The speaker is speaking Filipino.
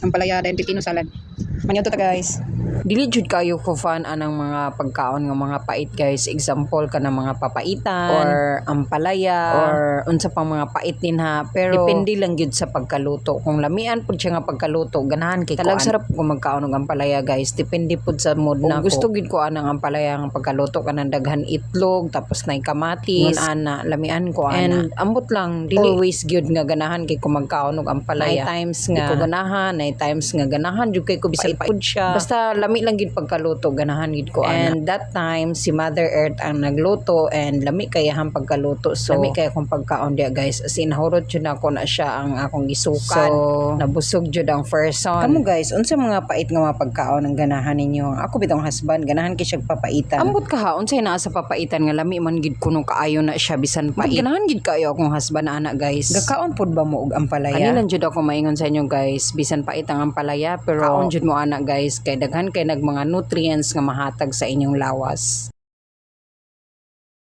ampalaya and pipino salad. Manyo to ta guys. Dili jud kayo ko fan anang mga pagkaon nga mga pait guys. Example ka ng mga papaitan or ampalaya or unsa pang mga pait din ha. Pero depende lang gyud sa pagkaluto. Kung lamian pud siya nga pagkaluto, ganahan kay talag sarap kung magkaon og ampalaya guys. Depende pud sa mood na gusto gid ko anang ampalaya nga pagkaluto kanang daghan itlog tapos nay kamatis ana lamian ko ana. And ambot lang dili always gyud nga ganahan kay kung magkaon og ampalaya. May times nga ko ganahan, may times nga ganahan jud kay ko bisan pud siya. Basta lami lang gid pagkaluto ganahan gid ko ana. And that time si Mother Earth ang nagluto and lami kay ang pagkaluto. So lami kay akong pagkaon dia guys. As in hurot jud ako na siya ang akong gisukan. So nabusog jud ang first son. Kamo guys, unsa mga pait nga mga pagkaon ang ganahan ninyo? Ako bitong husband ganahan kay siya papaitan. Ambot ka ha unsay naa sa papaitan nga lami man gid kuno kaayo na siya bisan pait. Ganahan gid kayo akong husband ana guys. Gakaon pud ba mo og ampalaya? Kanilang jud ako maingon sa inyo guys, bisan pait ang ampalaya pero kaon jud mo ana guys kay daghan kay nag mga nutrients nga mahatag sa inyong lawas.